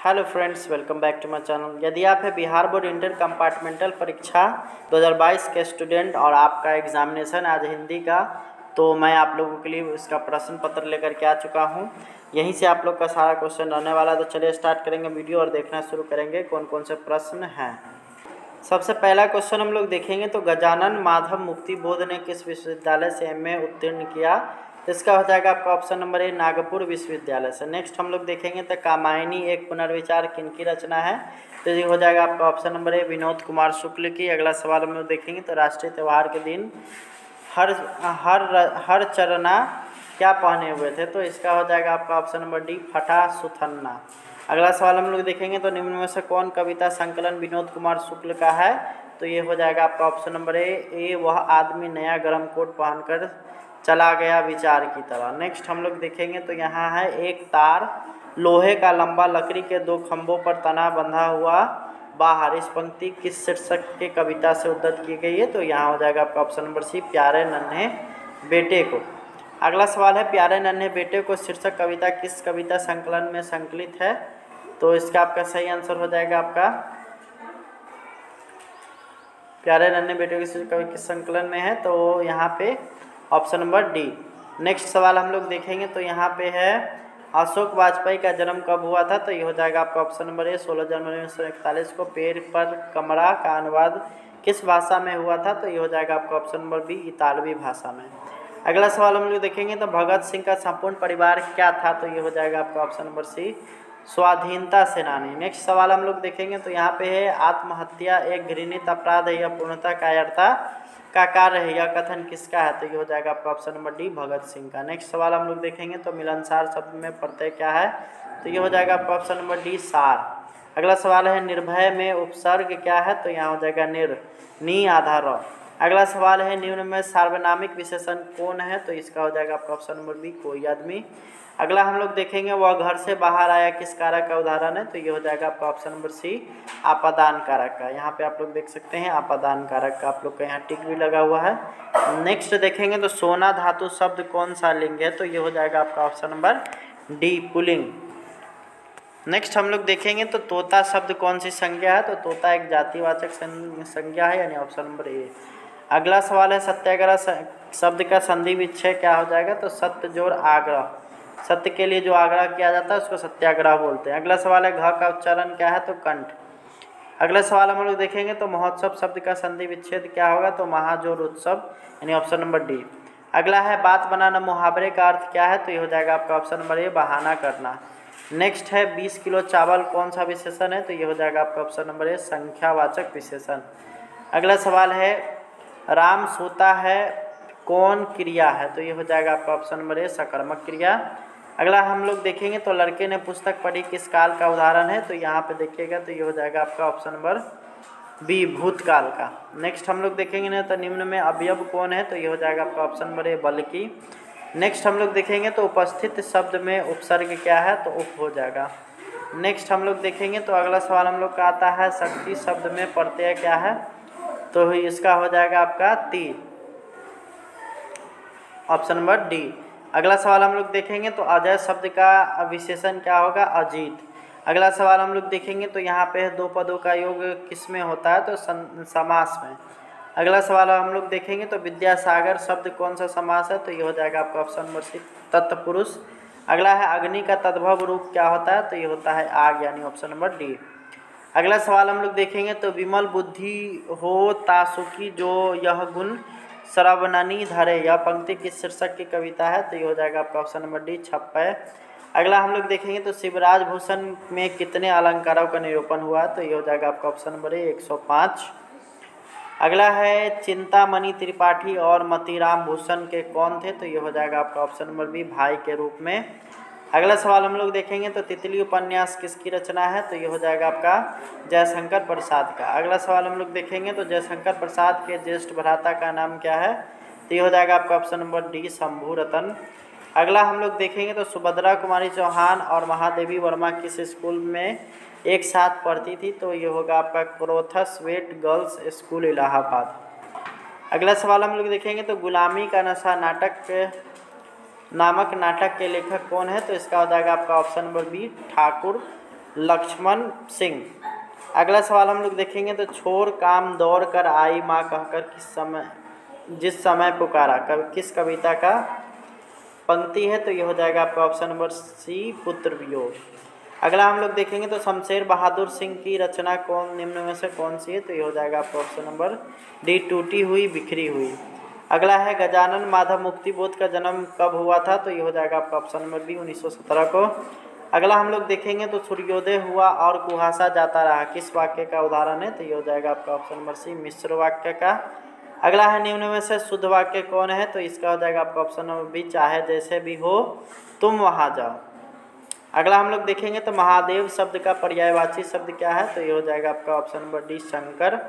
Hello friends, welcome back to my channel. यदि आप है बिहार बोर्ड इंटर कंपार्टमेंटल परीक्षा 2022 के स्टूडेंट और आपका एग्जामिनेशन आज हिंदी का, तो मैं आप लोगों के लिए इसका प्रश्न पत्र लेकर के आ चुका हूं। यहीं से आप लोग का सारा क्वेश्चन रहने वाला है। तो चलिए स्टार्ट करेंगे वीडियो और देखना शुरू करेंगे कौन कौन से प्रश्न हैं। सबसे पहला क्वेश्चन हम लोग देखेंगे तो गजानन माधव मुक्ति बोध ने किस विश्वविद्यालय से एमए उत्तीर्ण किया। तो इसका हो जाएगा आपका ऑप्शन नंबर ए, नागपुर विश्वविद्यालय से। नेक्स्ट हम लोग देखेंगे तो कामायनी एक पुनर्विचार किनकी रचना है। तो ये हो जाएगा आपका option number A, Vinod Kumar Shukla की। अगला सवाल हम लोग देखेंगे तो राष्ट्रीय त्यौहार के दिन हर हर हर चरना क्या पहने हुए थे। तो इसका हो जाएगा आपका ऑप्शन नंबर डी, फटा सुथन्ना। अगला सवाल हम लोग देखेंगे तो निम्न में से कौन कविता संकलन विनोद कुमार शुक्ल का है। तो ये हो जाएगा आपका ऑप्शन नंबर ए, वह आदमी नया गर्म कोट पहनकर चला गया विचार की तरह। नेक्स्ट हम लोग देखेंगे तो यहाँ है एक तार लोहे का लंबा लकड़ी के दो खंभों पर तना बंधा हुआ बाहर। इस पंक्ति किस शीर्षक के कविता से उद्धृत की गई है। तो यहाँ हो जाएगा आपका ऑप्शन नंबर सी, प्यारे नन्हे बेटे को। अगला सवाल है प्यारे नन्हे बेटे को शीर्षक कविता किस कविता संकलन में संकलित है। तो इसका आपका सही आंसर हो जाएगा आपका प्यारे नन्हे बेटे की शीर्षक कविता किस संकलन में है। तो यहाँ पे ऑप्शन नंबर डी। नेक्स्ट सवाल हम लोग देखेंगे तो यहाँ पे है अशोक वाजपेयी का जन्म कब हुआ था। तो ये हो जाएगा आपका ऑप्शन नंबर ए, 16 जनवरी 1941 को। पेड़ पर कमरा का अनुवाद किस भाषा में हुआ था। तो ये हो जाएगा आपका ऑप्शन नंबर बी, इतालवी भाषा में। अगला सवाल हम लोग देखेंगे तो भगत सिंह का संपूर्ण परिवार क्या था। तो ये हो जाएगा आपका ऑप्शन नंबर सी, स्वाधीनता सेनानी। नेक्स्ट सवाल हम लोग देखेंगे तो यहाँ पे है आत्महत्या एक घृणित अपराध है या पूर्णतः कायरता का कार्य है, यह कथन किसका है। तो ये हो जाएगा आपका option number D, Bhagat Singh का। नेक्स्ट सवाल हम लोग देखेंगे तो मिलनसार शब्द में प्रत्यय क्या है। तो ये हो जाएगा आपका ऑप्शन नंबर डी, सार। अगला सवाल है निर्भय में उपसर्ग क्या है। तो यहाँ हो जाएगा निर, नी आधा र। अगला सवाल है निम्न में सार्वनामिक विशेषण कौन है। तो इसका हो जाएगा आपका ऑप्शन नंबर बी, कोई आदमी। अगला हम लोग देखेंगे वह घर से बाहर आया किस कारक का उदाहरण है। तो ये हो जाएगा आपका ऑप्शन नंबर सी, आपादान कारक का। यहाँ पे आप लोग देख सकते हैं आपादान कारक का, आप लोग का यहाँ टिक भी लगा हुआ है। नेक्स्ट देखेंगे तो सोना धातु शब्द कौन सा लिंग है। तो ये हो जाएगा आपका option number D, pulling. Next हम लोग देखेंगे तो तोता शब्द कौन सी संज्ञा है। तो तोता एक जातिवाचक संज्ञा है, यानी ऑप्शन नंबर ए। अगला सवाल है सत्याग्रह शब्द का संधि विच्छेद क्या हो जाएगा। तो सत्य जोड़ आग्रह, सत्य के लिए जो आग्रह किया जाता है उसको सत्याग्रह बोलते हैं। अगला सवाल है घ का उच्चारण क्या है। तो कंठ। अगला सवाल हम लोग देखेंगे तो महोत्सव शब्द का संधि विच्छेद क्या होगा। तो महाजोर उत्सव, यानी ऑप्शन नंबर डी। अगला है बात बनाना मुहावरे का अर्थ क्या है। तो ये हो जाएगा आपका ऑप्शन नंबर ए, बहाना करना। नेक्स्ट है 20 किलो चावल कौन सा विशेषण है। तो ये हो जाएगा आपका ऑप्शन नंबर ए, संख्यावाचक विशेषण। अगला सवाल है राम सोता है कौन क्रिया है। तो ये हो जाएगा आपका ऑप्शन नंबर ए, सकर्मक क्रिया। अगला हम लोग देखेंगे तो लड़के ने पुस्तक पढ़ी किस काल का उदाहरण है। तो यहाँ पे देखिएगा तो ये हो जाएगा आपका ऑप्शन नंबर बी, भूतकाल का। नेक्स्ट हम लोग देखेंगे ना तो निम्न में अवयव कौन है। तो ये हो जाएगा आपका ऑप्शन नंबर ए, बल्कि। नेक्स्ट हम लोग देखेंगे तो उपस्थित शब्द में उपसर्ग क्या है। तो उप हो जाएगा। नेक्स्ट हम लोग देखेंगे तो अगला सवाल हम लोग का आता है शक्ति शब्द में प्रत्यय क्या है। तो इसका हो जाएगा आपका ती, ऑप्शन नंबर डी। अगला सवाल हम लोग देखेंगे तो अजय शब्द का विशेषण क्या होगा, अजीत। अगला सवाल हम लोग देखेंगे तो यहाँ पे दो पदों का योग किस में होता है। तो समास में। अगला सवाल हम लोग देखेंगे तो विद्यासागर शब्द कौन सा समास है। तो ये हो जाएगा आपका ऑप्शन नंबर सी, तत्पुरुष। अगला है अग्नि का तद्भव रूप क्या होता है। तो ये होता है आग, यानी ऑप्शन नंबर डी। अगला सवाल हम लोग देखेंगे तो विमल बुद्धि हो तासुकी जो यह गुण श्रवणनी धरे, यह पंक्ति किस शीर्षक की कविता है। तो ये हो जाएगा आपका ऑप्शन नंबर डी, छप्पय। अगला हम लोग देखेंगे तो शिवराज भूषण में कितने अलंकारों का निरूपण हुआ। तो ये हो जाएगा आपका ऑप्शन नंबर ए, 105। अगला है चिंतामणि त्रिपाठी और मतीराम भूषण के कौन थे। तो ये हो जाएगा आपका ऑप्शन नंबर बी, भाई के रूप में। अगला सवाल हम लोग देखेंगे तो तितली उपन्यास किसकी रचना है। तो ये हो जाएगा आपका जयशंकर प्रसाद का। अगला सवाल हम लोग देखेंगे तो जयशंकर प्रसाद के ज्येष्ठ भ्राता का नाम क्या है। तो ये हो जाएगा आपका ऑप्शन नंबर डी, शंभू रतन। अगला हम लोग देखेंगे तो सुभद्रा कुमारी चौहान और महादेवी वर्मा किस स्कूल में एक साथ पढ़ती थी। तो ये होगा आपका क्रोथस वेट गर्ल्स स्कूल, इलाहाबाद। अगला सवाल हम लोग देखेंगे तो गुलामी का नशा नामक नाटक के लेखक कौन है। तो इसका हो जाएगा आपका option number B, Thakur Lakshman Singh. अगला सवाल हम लोग देखेंगे तो छोर काम दौड़ कर आई माँ कहकर जिस समय पुकारा, किस कविता का पंक्ति है? तो ये हो जाएगा आपका ऑप्शन नंबर सी, पुत्र वियोग। अगला हम लोग देखेंगे तो शमशेर बहादुर सिंह की रचना निम्न में से कौन सी है? तो ये हो जाएगा आपका ऑप्शन नंबर डी, टूटी हुई बिखरी हुई। अगला है गजानन माधव मुक्तिबोध का जन्म कब हुआ था? तो ये हो जाएगा आपका ऑप्शन नंबर बी, 1917 को। अगला हम लोग देखेंगे तो सूर्योदय हुआ और कुहासा जाता रहा किस वाक्य का उदाहरण है? तो ये हो जाएगा आपका ऑप्शन नंबर सी, मिश्र वाक्य का। अगला है निम्न में से शुद्ध वाक्य कौन है? तो इसका हो जाएगा आपका ऑप्शन नंबर बी, चाहे जैसे भी हो तुम वहाँ जाओ। अगला हम लोग देखेंगे तो महादेव शब्द का पर्यायवाची शब्द क्या है? तो ये हो जाएगा आपका ऑप्शन नंबर डी, शंकर।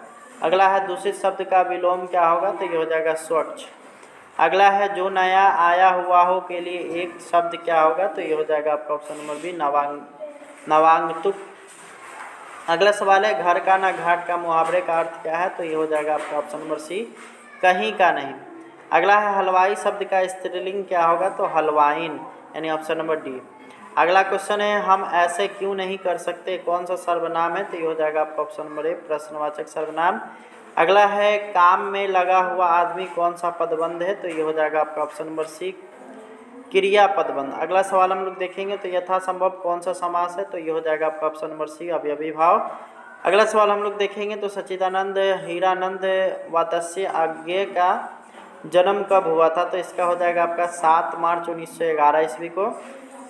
अगला है दूषित शब्द का विलोम क्या होगा? तो ये हो जाएगा स्वच्छ। अगला है जो नया आया हुआ हो के लिए एक शब्द क्या होगा? तो ये हो जाएगा आपका ऑप्शन नंबर बी, नवांगतुक। अगला सवाल है घर का ना घाट का मुहावरे का अर्थ क्या है? तो ये हो जाएगा आपका ऑप्शन नंबर सी, कहीं का नहीं। अगला है हलवाई शब्द का स्त्रीलिंग क्या होगा? तो हलवाइन, यानी ऑप्शन नंबर डी। अगला क्वेश्चन है हम ऐसे क्यों नहीं कर सकते कौन सा सर्वनाम है? तो ये हो जाएगा आपका ऑप्शन नंबर ए, प्रश्नवाचक सर्वनाम। अगला है काम में लगा हुआ आदमी कौन सा पदबंध है? तो ये हो जाएगा आपका ऑप्शन नंबर सी, क्रिया पदबंध। अगला सवाल हम लोग देखेंगे तो यथासंभव कौन सा समास है? तो ये हो जाएगा आपका ऑप्शन नंबर सी, अवयवी भाव। अगला सवाल हम लोग देखेंगे तो सच्चिदानंद हीरानंद वात्स्य आज्ञे का जन्म कब हुआ था? तो इसका हो जाएगा आपका 7 मार्च 1911 ईस्वी को।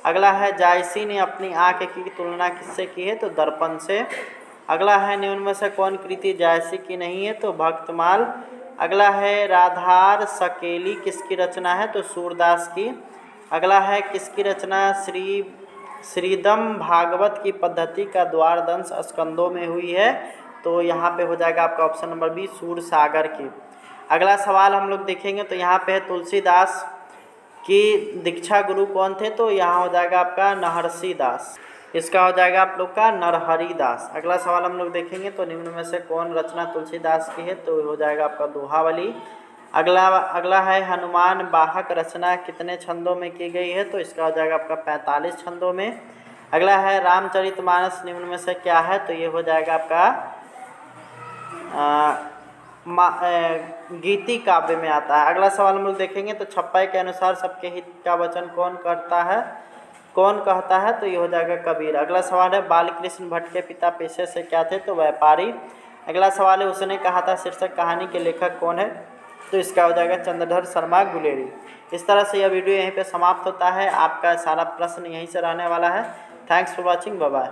अगला है जायसी ने अपनी आँख की तुलना किससे की है? तो दर्पण से। अगला है निम्न में से कौन कृति जायसी की नहीं है? तो भक्तमाल। अगला है राधार सकेली किसकी रचना है? तो सूरदास की। अगला है किसकी रचना श्रीदम भागवत की पद्धति का द्वारदंश स्कंदों में हुई है? तो यहाँ पे हो जाएगा आपका ऑप्शन नंबर बी, सूरसागर की। अगला सवाल हम लोग देखेंगे तो यहाँ पे है तुलसीदास की दीक्षा गुरु कौन थे? तो यहाँ हो जाएगा आपका नरहरि दास। इसका हो जाएगा आप लोग का नरहरि दास। अगला सवाल हम लोग देखेंगे तो निम्न में से कौन रचना तुलसीदास की है? तो हो जाएगा आपका दोहावली। अगला है हनुमान वाहक रचना कितने छंदों में की गई है? तो इसका हो जाएगा आपका 45 छंदों में। अगला है रामचरितमानस निम्न में से क्या है? तो ये हो जाएगा आपका गीति काव्य में आता है। अगला सवाल हम लोग देखेंगे तो छप्पय के अनुसार सबके हित का वचन कौन कहता है? तो ये हो जाएगा कबीर। अगला सवाल है बालकृष्ण भट्ट के पिता पेशे से क्या थे? तो व्यापारी। अगला सवाल है उसने कहा था शीर्षक कहानी के लेखक कौन है? तो इसका हो जाएगा चंद्रधर शर्मा गुलेरी। इस तरह से यह वीडियो यहीं पे समाप्त होता है। आपका सारा प्रश्न यहीं से रहने वाला है। Thanks for watching, bye bye.